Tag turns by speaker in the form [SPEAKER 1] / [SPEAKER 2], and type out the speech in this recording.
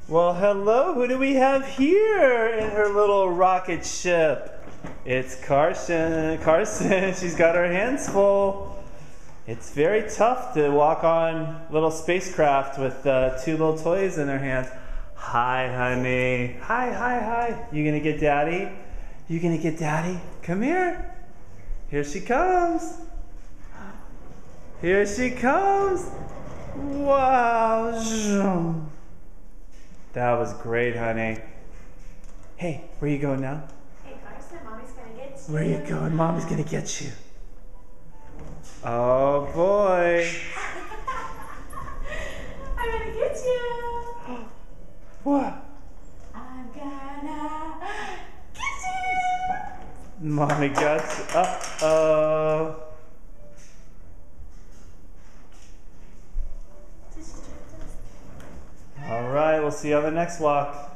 [SPEAKER 1] Well, hello. Who do we have here in her little rocket ship? It's Carson. Carson, she's got her hands full. It's very tough to walk on little spacecraft with two little toys in their hands. Hi, honey. Hi, hi, hi. You gonna get daddy? You gonna get daddy? Come here. Here she comes. Here she comes. Wow. That was great, honey. Hey, where you going now?
[SPEAKER 2] Hey, Carson, Mommy's gonna get you.
[SPEAKER 1] Where you going? Mommy's gonna get you. Oh boy.
[SPEAKER 2] I'm gonna get you.
[SPEAKER 1] What?
[SPEAKER 2] I'm gonna get you.
[SPEAKER 1] Mommy got you. Uh-oh. All right, we'll see you on the next walk.